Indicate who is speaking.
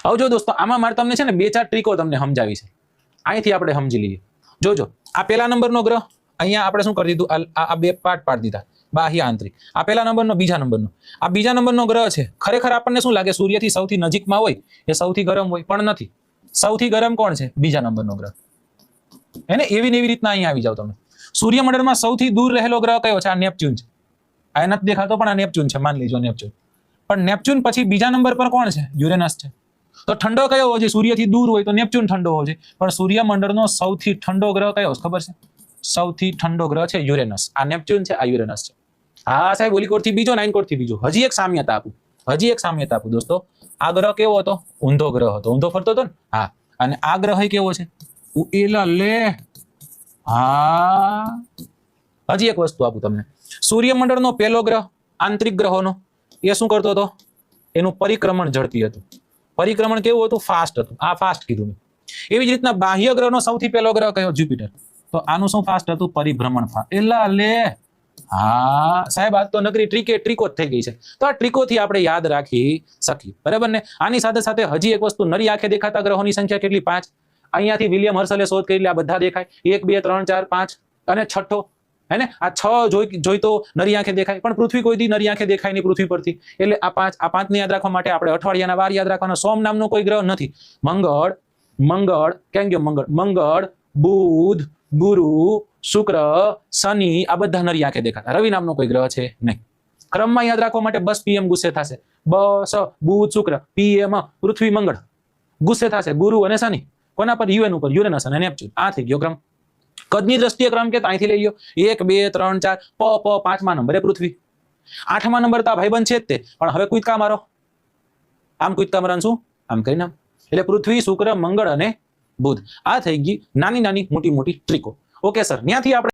Speaker 1: હવે જો દોસ્તો આમાં મારે તમને છે ને 2-4 ટ્રીકો તમને સમજાવી છે, અહીંથી આપણે સમજી લઈએ. જોજો આ પહેલા નંબરનો ગ્રહ, અહીંયા આપણે શું કરી દીધું, આ બે પાર્ટ પાડી દીધા, બાહ્ય આંતરિક. આ પહેલા નંબરનો, બીજા નંબરનો. આ બીજા નંબરનો ગ્રહ છે. ખરેખર આપણને શું લાગે સૂર્યથી સૌથી નજીકમાં હોય એ સૌથી ગરમ હોય, પણ નથી. સૌથી ગરમ કોણ છે? બીજા નંબરનો ગ્રહ. એને એવી ને એવી રીતના અહીંયા આવી જાવ તમે. સૂર્યમંડળમાં સૌથી દૂર રહેલો ગ્રહ કયો છે? આ નેપચ્યુન છે. આ નથી દેખાતો પણ આ નેપચ્યુન છે, માની લેજો નેપચ્યુન. પણ નેપચ્યુન પછી બીજા નંબર પર કોણ છે? યુરેનસ છે. તો ઠંડો કયો હોય છે? સૂર્યથી દૂર હોય તો નેપચ્યુન ઠંડો હોય છે, પણ સૂર્યમંડળનો સૌથી ઠંડો ગ્રહ કયો છે ખબર છે? સૌથી ઠંડો ગ્રહ છે યુરેનસ. આ નેપચ્યુન છે, આ યુરેનસ છે. હા સાહેબ, ઓલી કોરથી બીજો, નાઇન કોરથી બીજો. હજી એક સામ્યતા આપું દોસ્તો. આ ગ્રહ કેવો હતો? ઊંધો ગ્રહ હતો, ઊંધો ફરતો હતો ને. હા, અને આ ગ્રહ કેવો છે? એલા લે. હા, હજી એક વસ્તુ આપું તમને. સૂર્યમંડળનો પહેલો ગ્રહ, આંતરિક ગ્રહોનો, એ શું કરતો હતો? એનું પરિક્રમણ ઝડપી હતું. પરિક્રમણ કેવું હતું? ફાસ્ટ હતું. આ ફાસ્ટ કીધું મેં. એવી જ રીતના બાહ્ય ગ્રહનો સૌથી પહેલો ગ્રહ કયો? જ્યુપિટર. તો આનું શું ફાસ્ટ હતું? પરિભ્રમણ ફાસ્ટ. એલા લે. હા સાહેબ, આજ તો નકરી ટ્રીકો જ થઈ ગઈ છે. તો આ ટ્રીકોથી આપણે યાદ રાખી શકીએ, બરાબર ને? આની સાથે સાથે હજી એક વસ્તુ, નરી આંખે દેખાતા ગ્રહોની સંખ્યા કેટલી? 5. અહીંયાથી વિલિયમ હર્સલે શોધ કરી, આ બધા દેખાય. 1 2 3 4 5 અને છઠ્ઠો, હે ને? આ 6 જોઈ તો નરી આંખે દેખાય, પણ પૃથ્વી કોઈ દી નરી આંખે દેખાય નહીં પૃથ્વી પરથી. એટલે આ 5 ને યાદ રાખવા માટે આપણે અઠવાડિયાના વાર યાદ રાખવાના. સોમ નામનો કોઈ ગ્રહ નથી. મંગળ કેમ ગયો? મંગળ, બુધ, ગુરુ, શુક્ર, શનિ, આ બધા નરી આંખે દેખાતા. રવિ નામનો કોઈ ગ્રહ છે નહીં. ક્રમમાં યાદ રાખવા માટે બસ પીએમ ગુસ્સે થશે. બસ બુધ શુક્ર, પીએમ પૃથ્વી મંગળ, ગુસ્સે થશે ગુરુ અને શનિ. કોના પર? યુએન ઉપર, યુરેનસ અને નેપચ્યુન. આ થઈ ગયો ક્રમ. કદની દ્રષ્ટિએ ક્રમ કે અહીંથી લઈ લો 1 2 3 4 પાંચમા નંબરે પૃથ્વી. 8મા નંબર તો આ ભાઈબંધ છે જ તે, પણ હવે કૂદકા મારો. આમ કૂદકા મારવાનું શું? આમ કરીને. એટલે પૃથ્વી, શુક્ર, મંગળ અને બુધ. આ થઈ ગઈ નાની નાની મોટી મોટી ટ્રીકો. ઓકે સર, ત્યાંથી આપણે